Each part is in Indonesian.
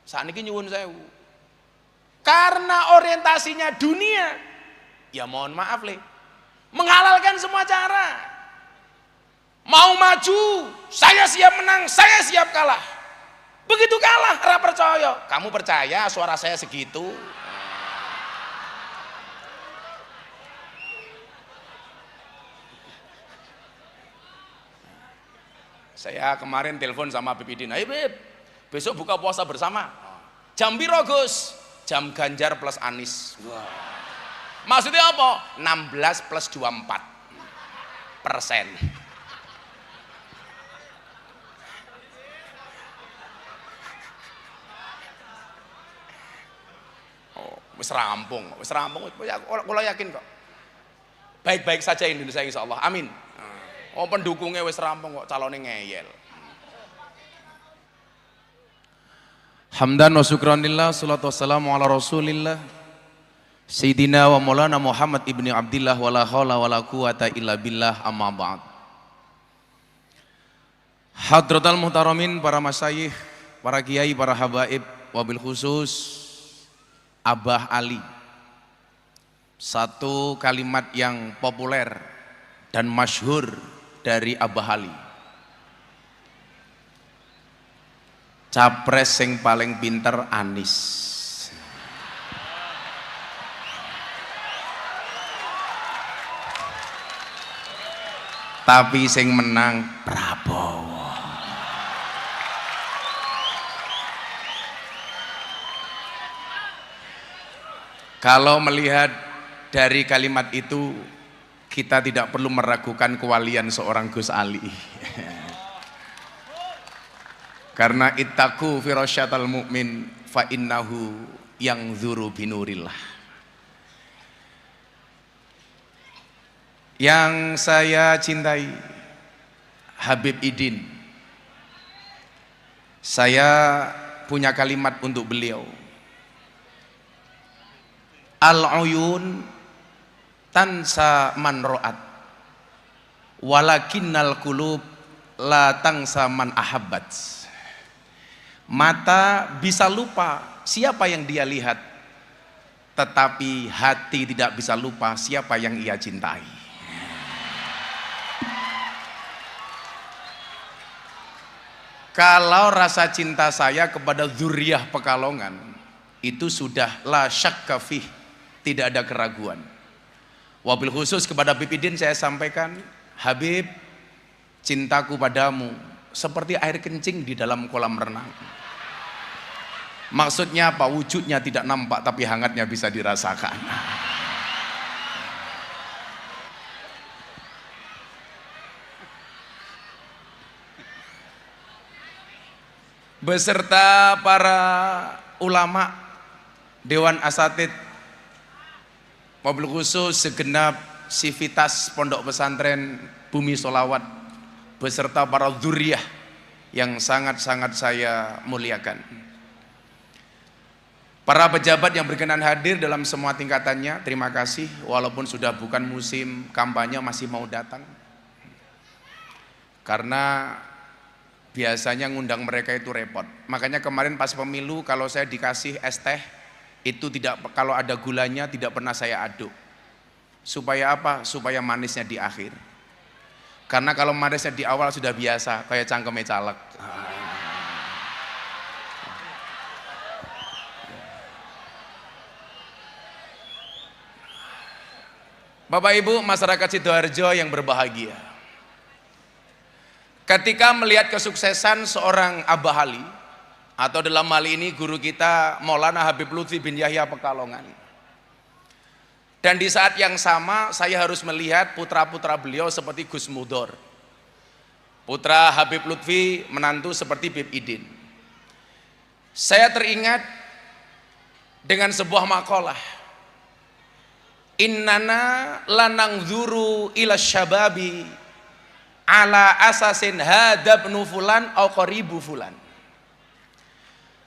Sakniki nyuwun sewu. Karena orientasinya dunia, ya mohon maaf le, menghalalkan semua cara. Mau maju, saya siap menang, saya siap kalah. Begitu kalah, ora percaya. Kamu percaya suara saya segitu? Saya kemarin telepon sama Bib Idin, ayo Bib, besok buka puasa bersama. Jam piro Gus? Jam Ganjar plus Anies. Wow. Maksudnya apa? 16 plus 24%. Oh, wis rampung. Kalau yakin kok. Baik-baik saja Indonesia insya Allah. Amin. Oh pendukungnya wis rampung kok, calonnya ngeyel. Hamdan wa syukranillah, salatu wassalamu ala rasulillah Sayyidina wa maulana Muhammad ibni Abdillah wa la hawla wa la quwata illa billah, amma ba'd. Hadratal muhtaramin, para masyayikh, para kiai, para habaib, wabil khusus Abah Ali. Satu kalimat yang populer dan masyhur dari Abah Ali, capres sing paling pinter Anies. Tapi sing menang Prabowo. Kalau melihat dari kalimat itu, kita tidak perlu meragukan kewalian seorang Gus Ali. Karena ittaqu firasyatal mu'min fa innahu yanzuru binurillah. Yang saya cintai, Habib Idin, saya punya kalimat untuk beliau. Al-uyun tansa man ro'at walakinnal qulub la tansa man ahabbat. Mata bisa lupa siapa yang dia lihat, tetapi hati tidak bisa lupa siapa yang ia cintai. Kalau rasa cinta saya kepada dzurriyyah Pekalongan itu sudah la syakka fih, tidak ada keraguan. Wabil khusus kepada Habib Idin saya sampaikan, Habib, cintaku padamu seperti air kencing di dalam kolam renang. Maksudnya apa? Wujudnya tidak nampak tapi hangatnya bisa dirasakan. Beserta para ulama, Dewan Asatid, wabil khusus segenap sivitas Pondok Pesantren Bumi Sholawat, beserta para dzurriyyah yang sangat-sangat saya muliakan. Para pejabat yang berkenan hadir dalam semua tingkatannya, terima kasih. Walaupun sudah bukan musim kampanye, masih mau datang. Karena biasanya ngundang mereka itu repot. Makanya kemarin pas pemilu kalau saya dikasih es teh, itu tidak, kalau ada gulanya tidak pernah saya aduk. Supaya apa? Supaya manisnya di akhir. Karena kalau manisnya di awal sudah biasa, kayak cangkeme caleg. Bapak Ibu masyarakat Sidoarjo yang berbahagia, ketika melihat kesuksesan seorang Abah Ali, atau dalam hal ini guru kita Maulana Habib Lutfi bin Yahya Pekalongan, dan di saat yang sama saya harus melihat putra-putra beliau seperti Gus Mudor, putra Habib Lutfi, menantu seperti Bib Idin. Saya teringat dengan sebuah makalah, innana lanangzuru ila syababi ala asasin hadabnu fulan au qaribu fulan.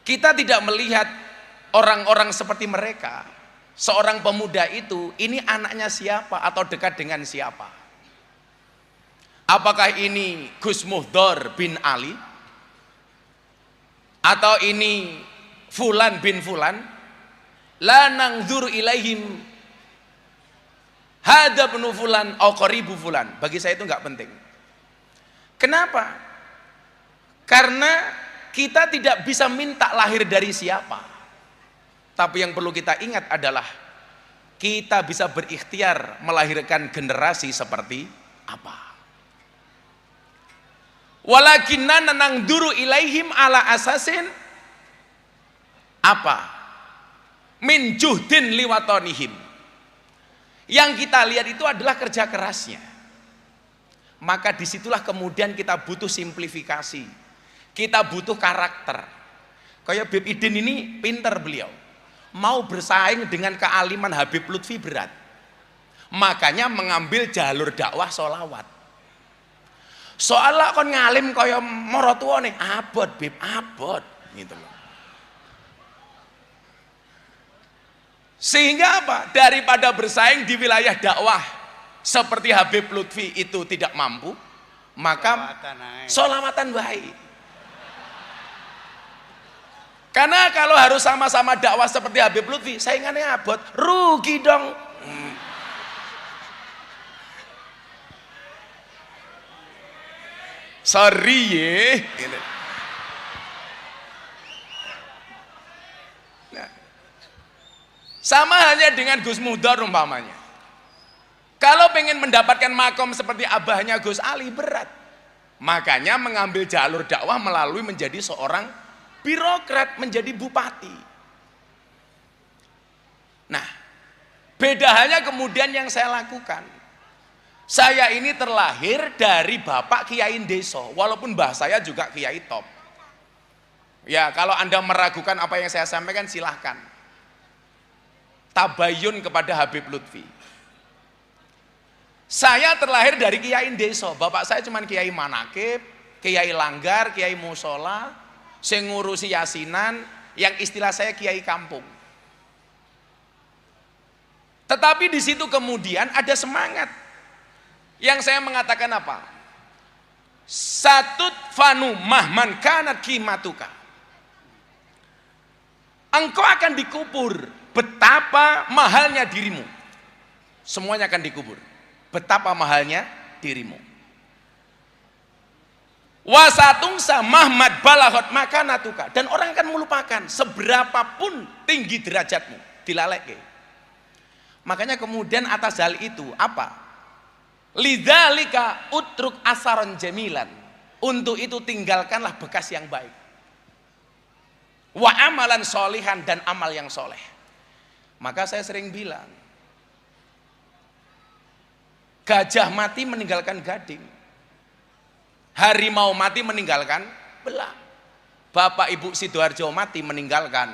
Kita tidak melihat orang-orang seperti mereka, seorang pemuda itu, ini anaknya siapa atau dekat dengan siapa. Apakah ini Gus Muhdor bin Ali, atau ini fulan bin fulan la nangdzur ilaihim hada ibnu fulan au qaribu fulan. Bagi saya itu nggak penting. Kenapa? Karena kita tidak bisa minta lahir dari siapa. Tapi yang perlu kita ingat adalah kita bisa berikhtiar melahirkan generasi seperti apa. Walakinna nangduru ilaihim ala asasin apa? Min juhdin liwatonihim. Yang kita lihat itu adalah kerja kerasnya. Maka disitulah kemudian kita butuh simplifikasi. Kita butuh karakter. Kayak Habib Idin ini pinter beliau. Mau bersaing dengan kealiman Habib Lutfi berat. Makanya mengambil jalur dakwah sholawat. Soalnya kon ngalim kaya mara tuane abot Bib, abot gitu loh. Sehingga apa? Daripada bersaing di wilayah dakwah seperti Habib Lutfi itu tidak mampu, maka sholawatan baik. Karena kalau harus sama-sama dakwah seperti Habib Lutfi, saingannya abot, rugi dong. Sorry ye. Nah, sama halnya dengan Gus Mudhar umpamanya. Kalau pengen mendapatkan makom seperti abahnya Gus Ali berat. Makanya mengambil jalur dakwah melalui menjadi seorang birokrat, menjadi bupati. Nah, beda halnya kemudian yang saya lakukan. Saya ini terlahir dari bapak kiai deso, walaupun mbah saya juga kiai top. Ya, kalau Anda meragukan apa yang saya sampaikan silahkan. Tabayun kepada Habib Lutfi. Saya terlahir dari kiai deso, bapak saya cuma kiai manakib, kiai langgar, kiai musola, sing ngurusi yasinan, yang istilah saya kiai kampung. Tetapi di situ kemudian ada semangat yang saya mengatakan apa? Satut fanu mahman kanat kimatuka. Engkau akan dikubur betapa mahalnya dirimu. Semuanya akan dikubur. Betapa mahalnya dirimu. Wasatungsa mahmad balahot makanatuka, dan orang akan melupakan seberapapun tinggi derajatmu, dilaleke. Makanya kemudian atas hal itu apa? Lidzalika utruk asaron jamilan. Untuk itu tinggalkanlah bekas yang baik. Wa amalan solihan, dan amal yang soleh. Maka saya sering bilang, gajah mati meninggalkan gading, harimau mati meninggalkan belang, Bapak Ibu Sidoarjo mati meninggalkan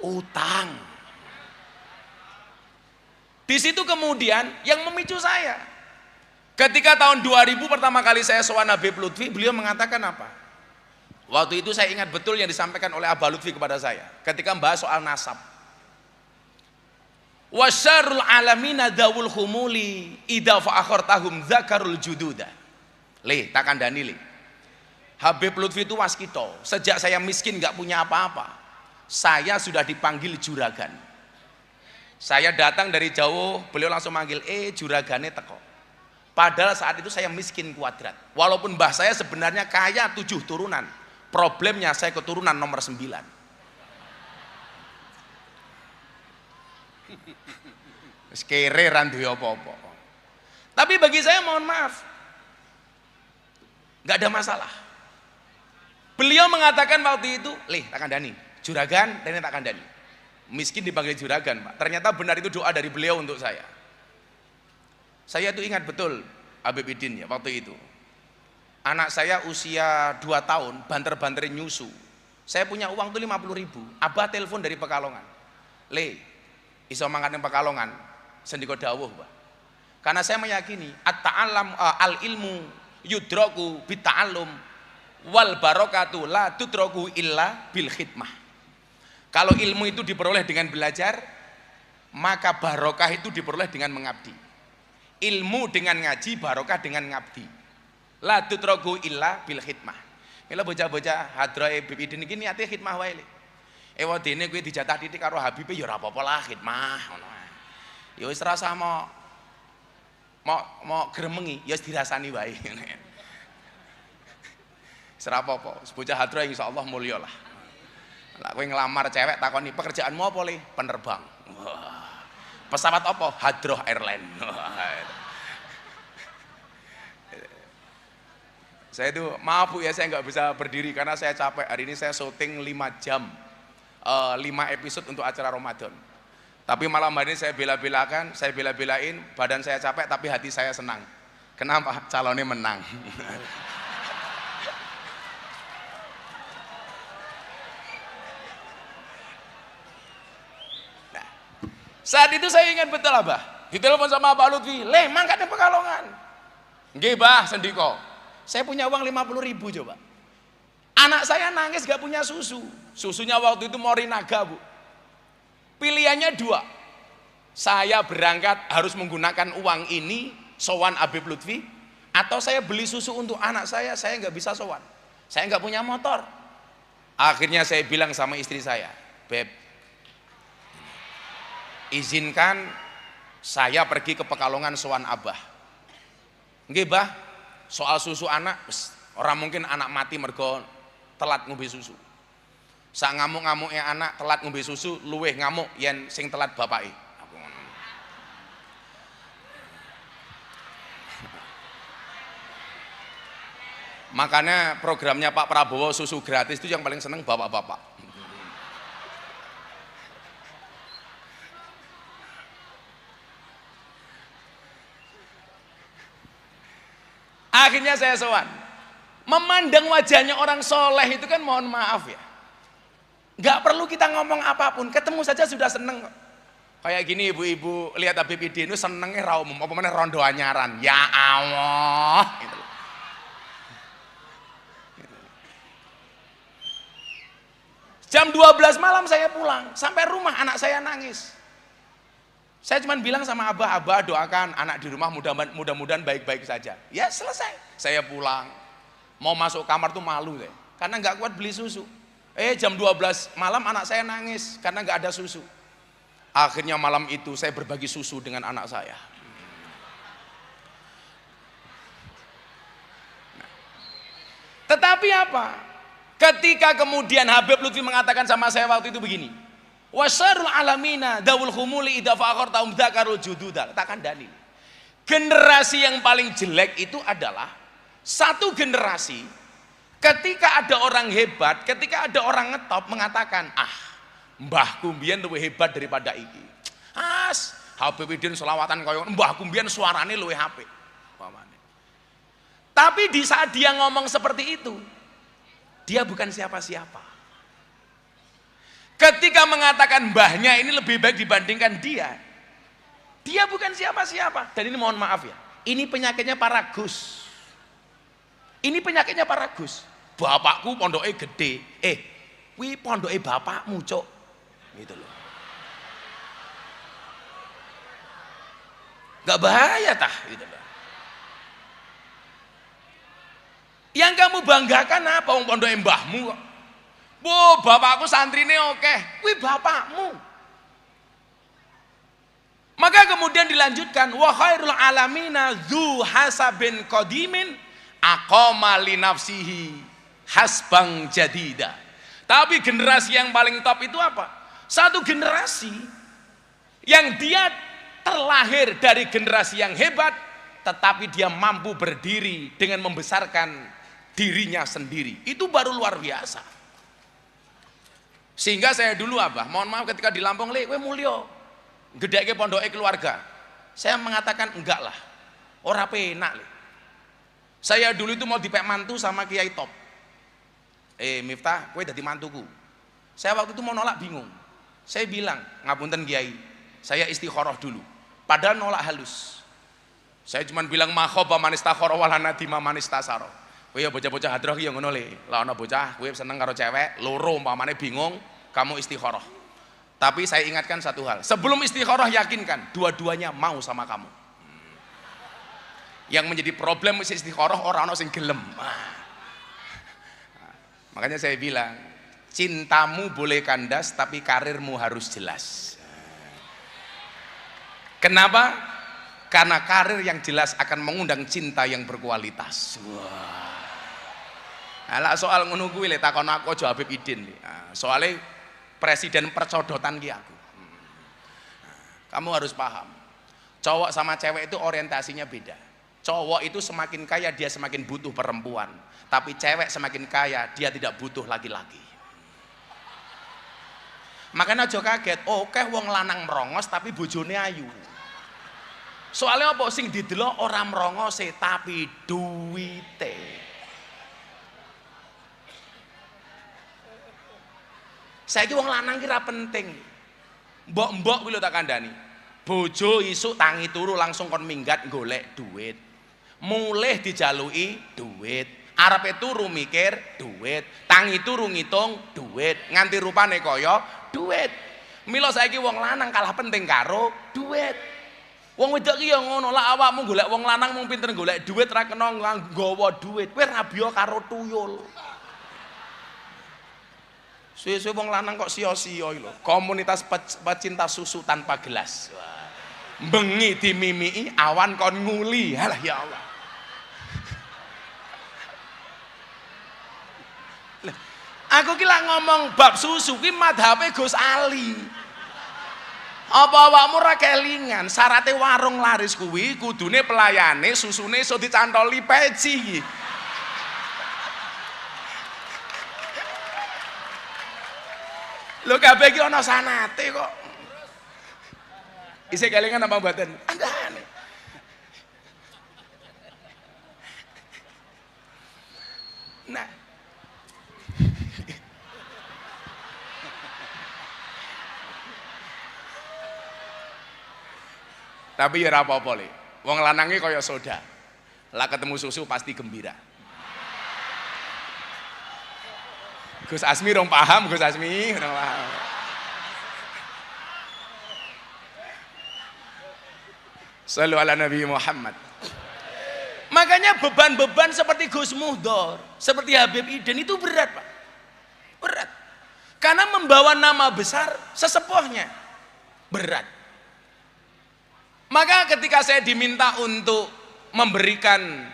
utang. Di situ kemudian yang memicu saya. Ketika tahun 2000 pertama kali saya sowan Habib Lutfi, beliau mengatakan apa? Waktu itu saya ingat betul yang disampaikan oleh Abah Lutfi kepada saya ketika membahas soal nasab. Wasyarul alamina dawul humuli idza fa'akhartahum dzakarul jududa. Le, tak kandani le. Habib Lutfi itu waskito. Sejak saya miskin nggak punya apa-apa, saya sudah dipanggil juragan. Saya datang dari jauh, beliau langsung manggil, juragane teko. Padahal saat itu saya miskin kuadrat. Walaupun mbah saya sebenarnya kaya 7 turunan. Problemnya saya keturunan nomor 9. Wis kere ra duwe apa-apa. Tapi bagi saya mohon maaf, nggak ada masalah. Beliau mengatakan waktu itu, "Lih, tak kandani, juragan dan tak kandani." Miskin dipanggil juragan, Pak. Ternyata benar itu doa dari beliau untuk saya. Saya itu ingat betul Habib Idin ya waktu itu. Anak saya usia 2 tahun, banter-banterin nyusu. Saya punya uang tuh 50.000. Abah telepon dari Pekalongan. Le, iso mangkat ning Pekalongan, sendika dawuh, Pak. Karena saya meyakini at-ta'allam al-ilmu yudraku bit-ta'allum wal barakatu la tudraku illa bil khidmah. Kalau ilmu itu diperoleh dengan belajar, maka barokah itu diperoleh dengan mengabdi. Ilmu dengan ngaji, barokah dengan ngabdi. La tutraku illa bil khidmah. Mila bocah-bocah hadrae Habib Idin iki niate khidmah wae. Ewadene kuwi dijatah titik karo Habibe ya ora apa-apa lah khidmah ngono ae. Ya wis rasa mau gremengi ya wis dirasani wae. Wis ora apa-apa, bocah hadroh insyaallah mulya lah. Lah kowe ngelamar cewek takoni pekerjaanmu apa le? Penerbang. Wah. Pesawat apa? Hadroh Airline. Saya itu maaf Bu ya, saya nggak bisa berdiri karena saya capek. Hari ini saya syuting 5 jam, 5 episode untuk acara Ramadan. Tapi malam hari ini saya bela-belain, badan saya capek tapi hati saya senang. Kenapa? Calonnya menang. Nah, saat itu saya ingat betul Abah, ditelepon sama Pak Lutfi, "Le, mangkat di Pekalongan." "Nggih, Bah, sendiko. Saya punya uang 50.000 coba." Anak saya nangis gak punya susu. Susunya waktu itu Morinaga Bu. Pilihannya 2. Saya berangkat harus menggunakan uang ini sowan Habib Lutfi, atau saya beli susu untuk anak saya nggak bisa sowan. Saya nggak punya motor. Akhirnya saya bilang sama istri saya, "Beb, izinkan saya pergi ke Pekalongan sowan Abah." "Nggih, Bah. Soal susu anak, orang mungkin anak mati mergo telat ngombe susu. Sak ngamuk-ngamuknya anak telat ngombe susu, luweh ngamuk yen sing telat bapake." Makanya programnya Pak Prabowo susu gratis itu yang paling seneng bapak-bapak. Akhirnya saya sowan. Memandang wajahnya orang soleh itu kan mohon maaf ya, nggak perlu kita ngomong apapun, ketemu saja sudah seneng. Kayak gini ibu-ibu lihat Habib Idin itu senengnya ra umum, apa mana rondo anyaran, ya Allah gitu. Jam 12 malam saya pulang, sampai rumah anak saya nangis. Saya cuma bilang sama Abah doakan anak di rumah mudah-mudahan baik-baik saja. Ya selesai. Saya pulang, mau masuk kamar tuh malu deh, karena nggak kuat beli susu. Jam 12 malam anak saya nangis karena nggak ada susu. Akhirnya malam itu saya berbagi susu dengan anak saya. Tetapi apa? Ketika kemudian Habib Lutfi mengatakan sama saya waktu itu begini, "Wasarul alamina dawul khumuli idza faqarta dzakaru jududal." Katakan dalil. Generasi yang paling jelek itu adalah satu generasi ketika ada orang hebat, ketika ada orang ngetop mengatakan, mbahku mbiyen luwih hebat daripada iki. Habib Idin selawatan kaya mbahku mbiyen suarane luwih apik. Tapi di saat dia ngomong seperti itu, dia bukan siapa-siapa. Ketika mengatakan mbahnya ini lebih baik dibandingkan dia bukan siapa-siapa. Dan ini mohon maaf ya, ini penyakitnya para Gus. Ini penyakitnya para Gus. Bapakku pondoknya gede, kuwi pondoknya bapakmu cok, gitu loh. Gak bahaya tah, gitu loh. Yang kamu banggakan apa? Wong pondoknya mbahmu kok. Bapakku santrine oke, kuwi bapakmu. Maka kemudian dilanjutkan, wa khairul alamina dzu hasabin qadimin aqama li nafsihi hasbang jadida. Tapi generasi yang paling top itu apa? Satu generasi yang dia terlahir dari generasi yang hebat, tetapi dia mampu berdiri dengan membesarkan dirinya sendiri. Itu baru luar biasa. Sehingga saya dulu Abah, mohon maaf ketika di Lampung, "Le, kowe mulya gedheke pondoke keluarga." Saya mengatakan enggak lah, ora penak le. Saya dulu itu mau dipek mantu sama Kiai Top. Miftah, kowe dadi mantuku. Saya waktu itu mau nolak bingung. Saya bilang, "Ngapunten Kiai, saya istikharah dulu." Padahal nolak halus. Saya cuma bilang makhoba manistakharah walana dima manistasaro. Kowe ya bocah-bocah hadroh ki ya ngono le. Lah ana bocah kowe seneng karo cewek, loro umpamane bingung, kamu istikharah. Tapi saya ingatkan satu hal, sebelum istikharah yakinkan dua-duanya mau sama kamu. Yang menjadi problem istikharah orang-orang sing gelem. Makanya saya bilang, cintamu boleh kandas tapi karirmu harus jelas. Kenapa? Karena karir yang jelas akan mengundang cinta yang berkualitas. Wah. Ala soal ngono kuwi lek takon aku aja Habib Idin. Soalnya presiden percodotan ki aku. Kamu harus paham. Cowok sama cewek itu orientasinya beda. Cowok itu semakin kaya dia semakin butuh perempuan. Tapi cewek semakin kaya dia tidak butuh laki-laki. Makanya aja kaget, oke wong lanang merongos tapi bojone ayu. Soalnya apa sing didelok ora merongose tapi duwite. Saiki wong lanang ki ra penting. Mbok-mbok kuwi lho tak kandhani. Bojo isuk tangi turu langsung kon minggat golek duit. Mulih dijaluki duit. Arepe turu mikir duit. Tangi turu ngitung duit. Nganti rupane kaya duit. Mila saiki wong lanang kalah penting karo duit. Wong wedok ki ya ngono lah, awakmu golek wong lanang mung pinter golek duit ra kena nggawa duit. Kowe rabiya karo tuyul. Suwe-suwe wong lanang kok sia-sia iki lho. Komunitas pecinta susu tanpa gelas. Bengi dimimiki awan kon nguli. Halah ya Allah. Aku ki lak ngomong bab susu ki madhabe Gus Ali. Apa awakmu ra kelingan syaratnya warung laris kuwi kudune pelayane susune iso dicantoli peci. Lho kabeh iki ana sanate kok. Isih kelingan apa mboten? Andane. Nah, tapi ya ora apa-apa le. Wong lanange kaya soda. Lah ketemu susu pasti gembira. Gus Asmi rong paham, Gus Asmi rong paham. Shallu ala Nabi Muhammad. Makanya beban-beban seperti Gus Muhdor, seperti Habib Idin itu berat, Pak. Berat. Karena membawa nama besar sesepuhnya. Berat. Maka ketika saya diminta untuk memberikan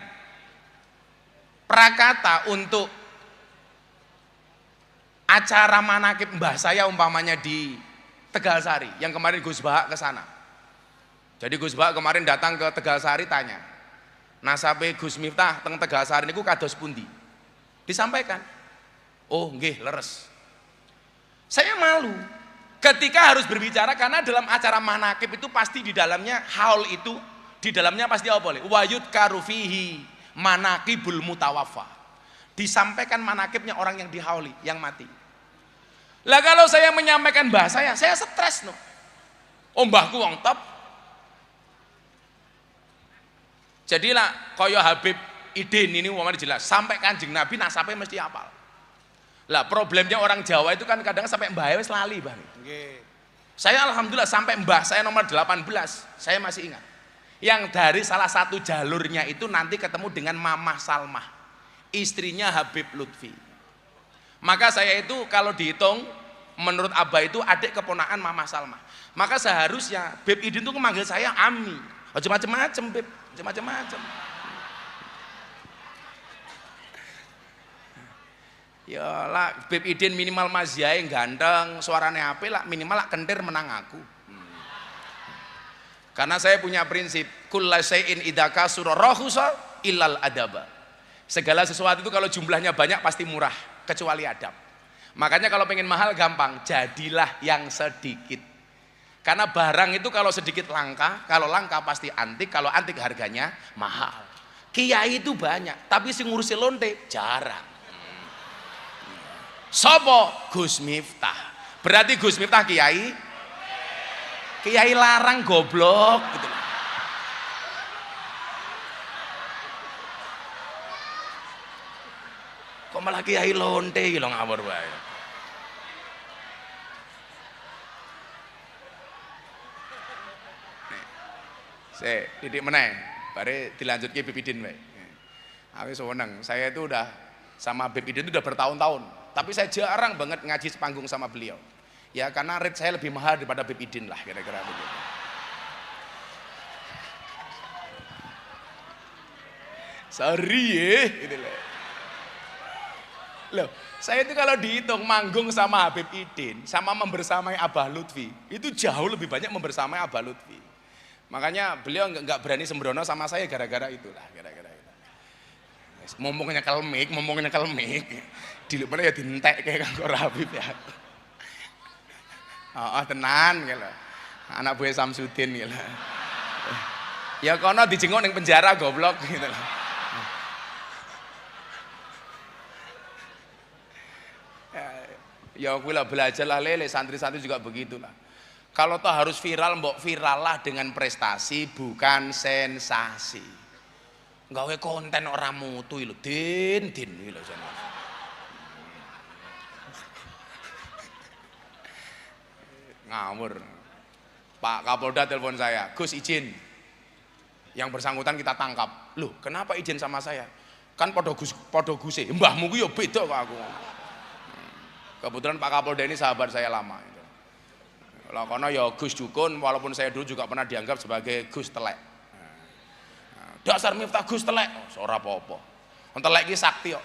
prakata untuk acara manakib mbah saya umpamanya di Tegalsari, yang kemarin Gus Bahak ke sana. Jadi Gus Bahak kemarin datang ke Tegalsari tanya, nasabe Gus Miftah teng Tegalsari niku kados pundi? Disampaikan. Oh, nggih, leres. Saya malu ketika harus berbicara karena dalam acara manakib itu pasti di dalamnya haul itu di dalamnya pasti apa boleh? Wayud karufihi manakibul mutawaffa. Disampaikan manakibnya orang yang dihauli, yang mati. Lah kalau saya menyampaikan bahasa saya stres no. Oh mbahku wong top. Jadilah kaya Habib Idin ini umpamanya jelas sampai Kanjeng Nabi nasabnya mesti hafal. Lah problemnya orang Jawa itu kan kadang sampai mbah wis lali, Bang. Nggih. Saya alhamdulillah sampai mbah saya nomor 18, saya masih ingat. Yang dari salah satu jalurnya itu nanti ketemu dengan Mamah Salmah, istrinya Habib Lutfi. Maka saya itu kalau dihitung menurut Abah itu adik keponakan Mamah Salmah. Maka seharusnya Habib Idin itu memanggil saya Ami. Aja macam-macam, Beb. Macam-macam. Ya lah Habib Idin minimal mazyae ganteng, suarane apik lah, minimal lah kentir menang aku. Karena saya punya prinsip kullu syai'in idza kasura rahusa illal adaba. Segala sesuatu itu kalau jumlahnya banyak pasti murah kecuali adab. Makanya kalau pengen mahal gampang, jadilah yang sedikit. Karena barang itu kalau sedikit langka, kalau langka pasti antik, kalau antik harganya mahal. Kiai itu banyak, tapi sing ngurusi lonte jarang. Sopo? Gus Miftah. Berarti Gus Miftah kiai? Kiai larang goblok gitu. Kok malah kiai lonte iki lho ngawur wae. Saya didik meneh, bare dilanjut ke Habib Idin wae. Aku seneng, saya itu udah sama Habib Idin itu udah bertahun-tahun. tapi saya jarang banget ngaji sepanggung sama beliau. Ya karena rate saya lebih mahal daripada Habib Idin lah kira-kira begitu. Sorry ya, gitu loh. Saya itu kalau dihitung manggung sama Habib Idin, sama membersamai Abah Lutfi, itu jauh lebih banyak membersamai Abah Lutfi. Makanya beliau nggak berani sembrono sama saya gara-gara itulah, gara-gara itu. Mumpung nyekel mic, dilupane ya dientek kayak kanggo Habib ya. Oh, tenan gitu. Anak buah Samsudin gitu. Ya kono dijenguk ning penjara goblok gitu loh. Ya aku lah belajar lah lele, santri-santri juga begitulah. Kalau toh harus viral, mbok viral lah dengan prestasi bukan sensasi. Gawe konten orang mutu lho, din lho jane. Ngawur. Pak Kapolda telepon saya, Gus izin. Yang bersangkutan kita tangkap. Loh, kenapa izin sama saya? Kan podo guse. Mbahmu ku yo beda kok aku. Kebetulan Pak Kapolda ini sahabat saya lama. Lah kono ya Gus Dukun, walaupun saya dulu juga pernah dianggap sebagai Gus Telek. Dasar Miftah Gus Telek, ora apa-apa. Wong telek iki sakti kok.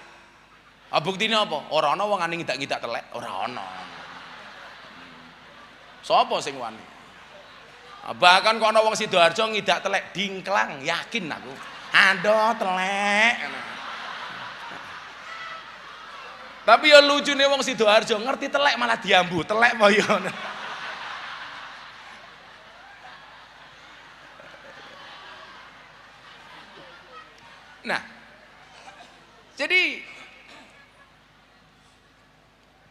Buktine apa? Ora ana wong ngani ngidak-ngidak telek, ora ana. Sapa sing wani? Bahkan kok ana wong Sidoarjo ngidak telek dingklang, yakin aku. Aduh telek. Tapi ya lucune wong Sidoarjo ngerti telek malah diambu, telek apa ya. Nah, jadi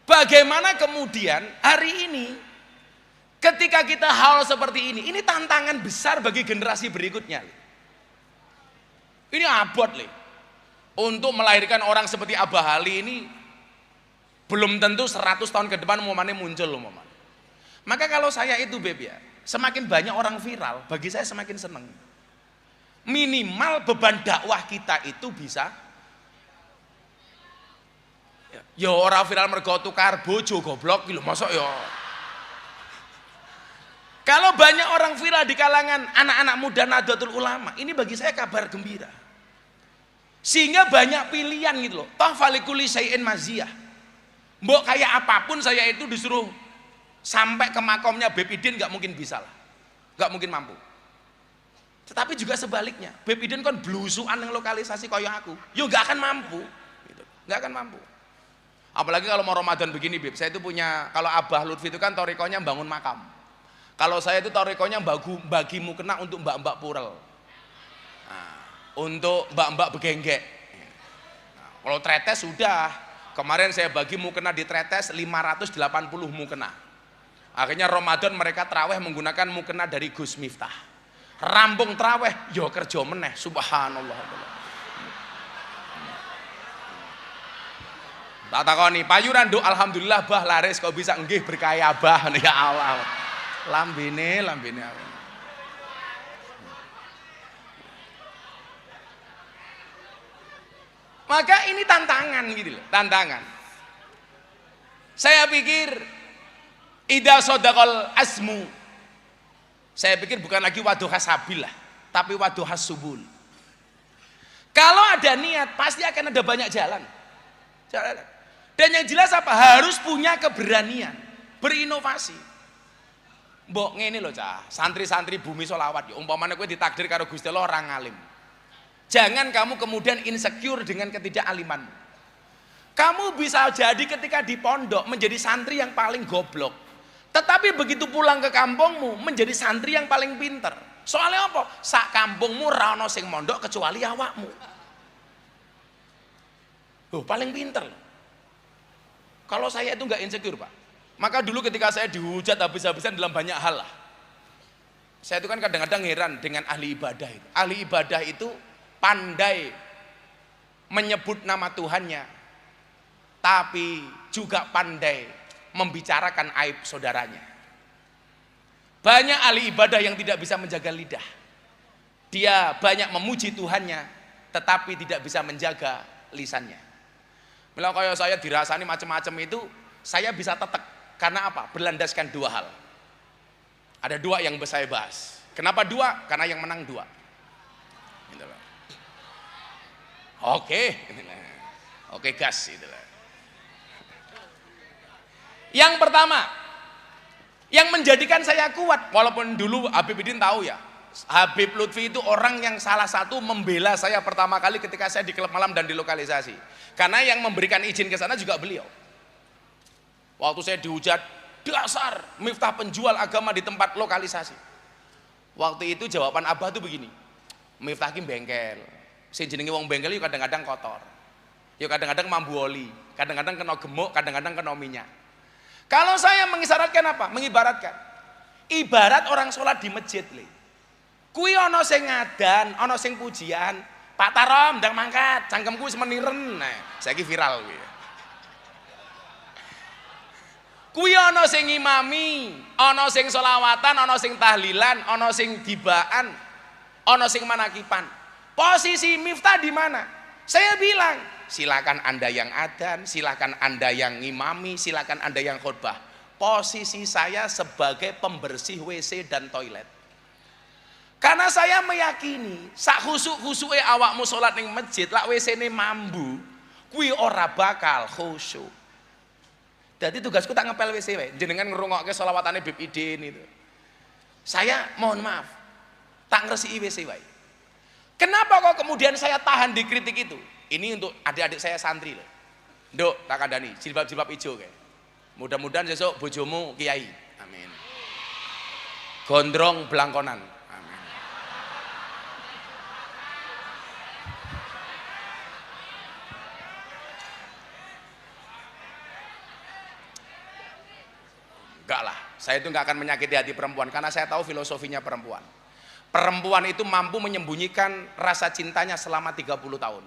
bagaimana kemudian hari ini ketika kita hal seperti ini tantangan besar bagi generasi berikutnya. Ini abot untuk melahirkan orang seperti Abah Ali ini belum tentu 100 tahun ke depan umpamanya muncul umpamanya. Maka kalau saya itu Beb ya, semakin banyak orang viral, bagi saya semakin seneng. Minimal beban dakwah kita itu bisa ya orang viral mergo tukar bojo goblok gitu masuk ya. Kalau banyak orang viral di kalangan anak-anak muda Nahdlatul Ulama, ini bagi saya kabar gembira. Sehingga banyak pilihan gitu loh. Toh falikuli syai'in maziyah. Mbok kayak apapun saya itu disuruh sampai ke makomnya Habib Idin nggak mungkin bisa lah. Nggak mungkin mampu. Tetapi juga sebaliknya, Habib Idin kan blusukan yang lokalisasi kaya aku, yo nggak akan mampu, gitu. Nggak akan mampu. Apalagi kalau mau Ramadan begini, Bib, saya itu punya, kalau Abah Lutfi itu kan torikonya bangun makam. Kalau saya itu torikonya bagi mukena untuk mbak-mbak purel, nah, untuk mbak-mbak begenggek. Nah, kalau tretes sudah, kemarin saya bagi mukena di tretes 580 mukena. Akhirnya Ramadan mereka terawih menggunakan mukena dari Gus Miftah. Rambung traweh yo kerja meneh, subhanallah. Tak takoni payuran nduk alhamdulillah bah laris kok bisa nggih berkah Abah ya Allah. Lambene aku. Maka ini tantangan gitu loh, tantangan. Saya pikir idza sadaqal asmu, saya pikir bukan lagi waduh hasabil lah, tapi waduh hasubul. Kalau ada niat pasti akan ada banyak jalan. Dan yang jelas apa? Harus punya keberanian, berinovasi. Mbok ngene lho cah, santri-santri bumi solawat ya umpamane kowe ditakdir karo Gusti Allah orang alim. Jangan kamu kemudian insecure dengan ketidakalimanmu. Kamu bisa jadi ketika di pondok menjadi santri yang paling goblok. Tetapi begitu pulang ke kampungmu menjadi santri yang paling pinter. Soalnya apa? Sak kampungmu ra ono sing mondok kecuali awakmu. Paling pinter. Kalau saya itu nggak insecure, Pak. Maka dulu ketika saya dihujat habis-habisan dalam banyak hal lah. Saya itu kan kadang-kadang heran dengan ahli ibadah itu. Ahli ibadah itu pandai menyebut nama Tuhannya, tapi juga pandai membicarakan aib saudaranya. Banyak ahli ibadah yang tidak bisa menjaga lidah. Dia banyak memuji Tuhannya, tetapi tidak bisa menjaga lisannya. Mila kaya saya dirasani macam-macam itu, saya bisa tetek. Karena apa? Berlandaskan dua hal. Ada dua yang saya bahas. Kenapa dua? Karena yang menang dua. Gitu loh. Oke. Oke gas. Gitu loh. Yang pertama, yang menjadikan saya kuat, walaupun dulu Habib Idin tahu ya, Habib Lutfi itu orang yang salah satu membela saya pertama kali ketika saya di klub malam dan di lokalisasi. Karena yang memberikan izin ke sana juga beliau. Waktu saya dihujat, dasar Miftah penjual agama di tempat lokalisasi. Waktu itu jawaban Abah tuh begini, Miftah ki bengkel, sing jenenge wong bengkel itu kadang-kadang kotor, ya kadang-kadang mambu oli, kadang-kadang kena gemuk, kadang-kadang kena minyak. Kalau saya mengisyaratkan apa? Mengibaratkan, ibarat orang sholat di masjid le. Kui ono sing ngadan, ono sing pujian, Pak Tarom ndang mangkat, cangkemku wis meniren. Nah, saiki viral kuwi. Kuwi ana sing ngimami, ana sing selawatan, ana sing tahlilan, ana sing dibaan, ana sing manakipan. Posisi Miftah di mana? Saya bilang, silakan Anda yang adzan, silakan Anda yang ngimami, silakan Anda yang khutbah. Posisi saya sebagai pembersih WC dan toilet. Karena saya meyakini, sak khusuk-khusuke awakmu salat ning masjid, lak WC-ne mambu, kuwi ora bakal khusyuk. Jadi tugasku tak ngepel WC wae, jenengan ngrungokke selawatane Habib Idin itu. Saya mohon maaf, tak ngresiki WC wae. Kenapa kok kemudian saya tahan dikritik itu? Ini untuk adik-adik saya santri loh. Nduk, tak kandani, jilbab-jilbab ijo kayak. Mudah-mudahan besok bojomu kiai. Amin. Gondrong belangkonan. Amin. Enggak lah, saya itu enggak akan menyakiti hati perempuan karena saya tahu filosofinya perempuan. Perempuan itu mampu menyembunyikan rasa cintanya selama 30 tahun.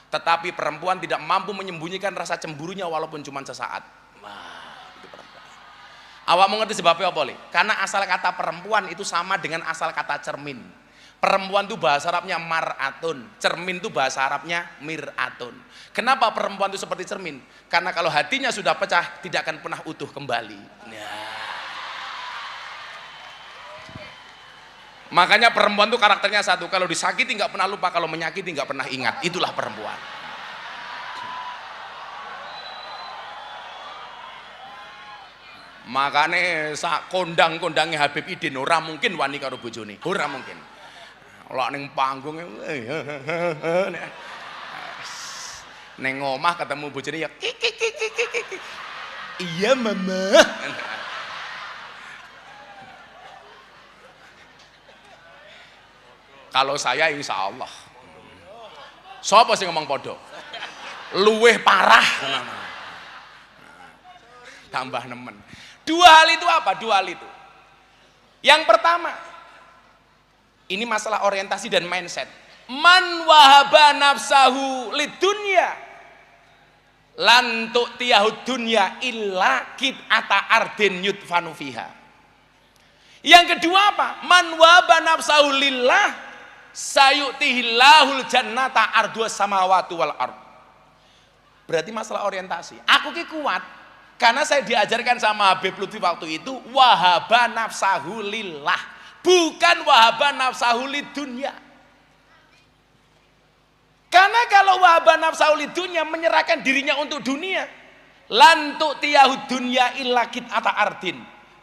Tetapi perempuan tidak mampu menyembunyikan rasa cemburunya walaupun cuma sesaat. Wah, itu perempuan. Awak mengerti sebabnya apa, Le? Karena asal kata perempuan itu sama dengan asal kata cermin. Perempuan itu bahasa Arabnya mar'atun, cermin itu bahasa Arabnya mir'atun. Kenapa perempuan itu seperti cermin? Karena kalau hatinya sudah pecah, tidak akan pernah utuh kembali. Nah. Makanya perempuan itu karakternya satu, kalau disakiti nggak pernah lupa, kalau menyakiti nggak pernah ingat. Itulah perempuan. Makanya sak kondang-kondangnya Habib Idin ora mungkin wani karo bojone, ora mungkin. Lak ning panggung ning omah ketemu bojone ya iya mama. Kalau saya insya Allah. Sopo sing ngomong podo? Luweh parah. Tambah nemen. Dua hal itu apa? Dua hal itu. Yang pertama, ini masalah orientasi dan mindset. Man wahaba nafsahu lidunya lan tu'tiyahud dunya illa qit'ata ardin yudfanu fiha. Yang kedua apa? Man wahaba nafsahu lillah sayu'tihillahul jannata ardhuas samawati wal ard. Berarti masalah orientasi. Aku ki kuat karena saya diajarkan sama Habib Lutfi waktu itu wahaba nafsahu lillah, bukan wahaba nafsahu lidunya. Karena kalau wahaba nafsahu lidunya menyerahkan dirinya untuk dunia, lan tu'tiyahud dunya illa qit'ata ardin.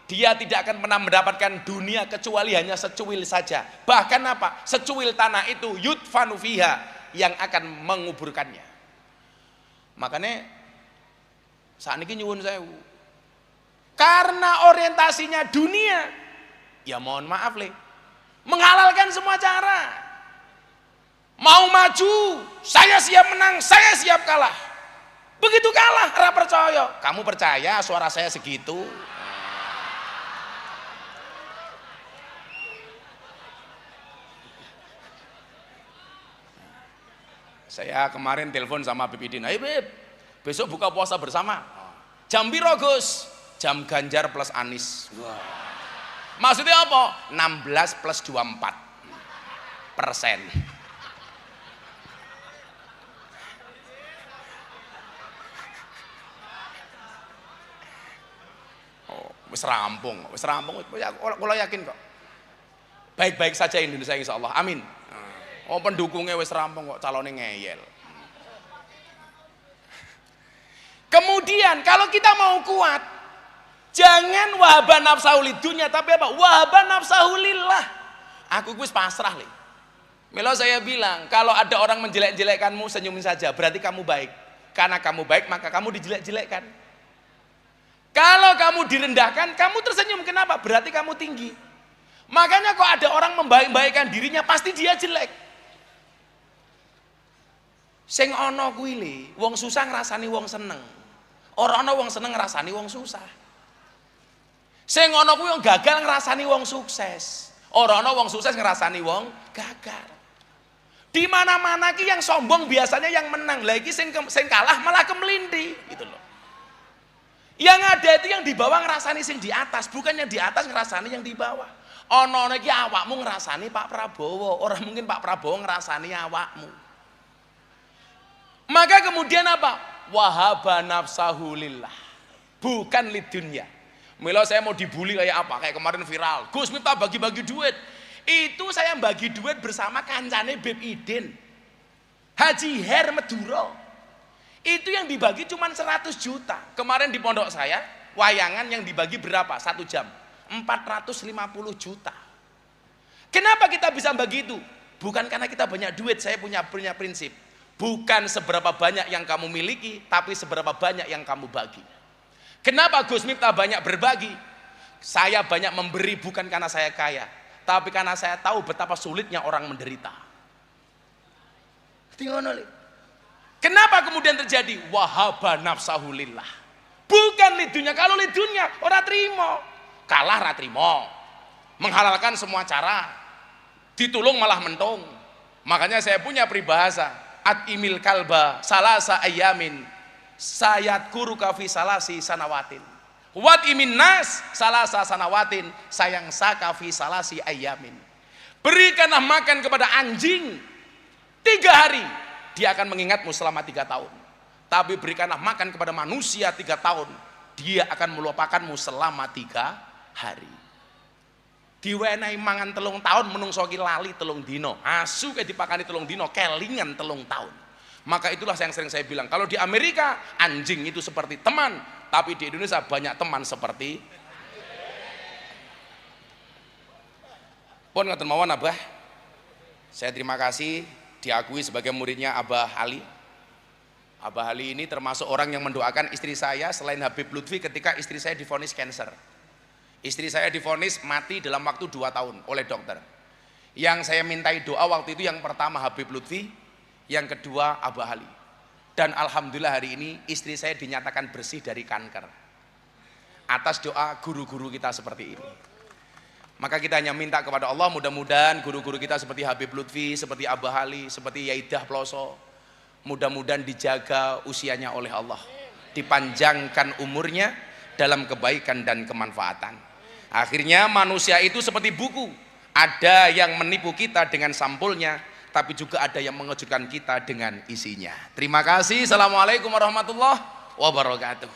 Dia tidak akan pernah mendapatkan dunia kecuali hanya secuil saja. Bahkan apa? Secuil tanah itu yudfanu fiha, yang akan menguburkannya. Makanya saat ini nyuwun sewu. Karena orientasinya dunia, ya mohon maaf Le, menghalalkan semua cara. Mau maju, saya siap menang, saya siap kalah. Begitu kalah, ora percaya. Kamu percaya suara saya segitu? Saya kemarin telepon sama Habib Idin, ayo Beb, besok buka puasa bersama. Jam piro Gus? Jam Ganjar plus Anies. Wah. Maksudnya apa? 16 plus 24%. Wis rampung. Kula yakin kok. Baik-baik saja Indonesia insyaallah. Amin. Oh pendukungnya wis rampung kok calonnya ngeyel. Kemudian kalau kita mau kuat, jangan wahaban nafsahu lidunya, tapi apa? Wahaban nafsahu lillah. Aku wis pasrah li. Milo saya bilang, kalau ada orang menjelek-jelekkanmu, senyumin saja, berarti kamu baik. Karena kamu baik, maka kamu dijelek-jelekkan. Kalau kamu direndahkan, kamu tersenyum. Kenapa? Berarti kamu tinggi. Makanya kok ada orang membaik-baikkan dirinya, pasti dia jelek. Sing ana kuwi le, wong susah ngrasani wong seneng. Ora ana wong seneng ngrasani wong susah. Sing ana kuwi wong gagal ngrasani wong sukses. Ora ana wong sukses ngrasani wong gagal. Di mana-mana ki yang sombong biasanya yang menang. Lah iki sing kalah malah kemelinti gitu loh. Yang ada itu yang di bawah ngrasani sing di atas, bukan yang di atas ngrasani yang di bawah. Ana iki awakmu ngrasani Pak Prabowo, ora mungkin Pak Prabowo ngrasani awakmu. Maka kemudian apa? Wahaba nafsahu lillah, bukan lidunya. Mila saya mau dibully kayak apa? Kayak kemarin viral, Gus Miftah bagi-bagi duit. Itu saya bagi duit bersama kancane Beb Idin, Haji Her Meduro. Itu yang dibagi cuma 100 juta. Kemarin di pondok saya, wayangan yang dibagi berapa? 1 jam 450 juta. Kenapa kita bisa bagi itu? Bukan karena kita banyak duit. Saya punya prinsip, bukan seberapa banyak yang kamu miliki, tapi seberapa banyak yang kamu bagi. Kenapa Gus Miftah banyak berbagi? Saya banyak memberi bukan karena saya kaya, tapi karena saya tahu betapa sulitnya orang menderita. Kenapa kemudian terjadi wahaba nafsahu lillah? Bukan lidunya. Kalau lidunya orang terima, kalah ra trimo, menghalalkan semua cara, ditulung malah mentung. Makanya saya punya peribahasa, at-imil kalba salasa ayamin sayat kuruka fi salasi sanawatin, wat imin nas salasa sanawatin sayang saka fi salasi ayamin. Berikanlah makan kepada anjing 3 hari, dia akan mengingatmu selama 3 tahun. Tapi berikanlah makan kepada manusia 3 tahun, dia akan melupakanmu selama 3 hari. Diwenehi mangan 3 tahun, menungso ki lali 3 dino, asu kayak dipakani 3 dino, kelingan 3 tahun. Maka itulah yang sering saya bilang, kalau di Amerika anjing itu seperti teman, tapi di Indonesia banyak teman seperti pun ngoten mawon Abah. Saya terima kasih diakui sebagai muridnya Abah Ali. Abah Ali ini termasuk orang yang mendoakan istri saya selain Habib Lutfi ketika istri saya divonis kanker. Istri saya divonis mati dalam waktu 2 tahun oleh dokter. Yang saya mintai doa waktu itu yang pertama Habib Lutfi, yang kedua Abah Ali. Dan alhamdulillah hari ini istri saya dinyatakan bersih dari kanker atas doa guru-guru kita seperti ini. Maka kita hanya minta kepada Allah, mudah-mudahan guru-guru kita seperti Habib Lutfi, seperti Abah Ali, seperti Yaidah Ploso, mudah-mudahan dijaga usianya oleh Allah, dipanjangkan umurnya dalam kebaikan dan kemanfaatan. Akhirnya manusia itu seperti buku, ada yang menipu kita dengan sampulnya, tapi juga ada yang mengejutkan kita dengan isinya. Terima kasih. Assalamualaikum warahmatullahi wabarakatuh.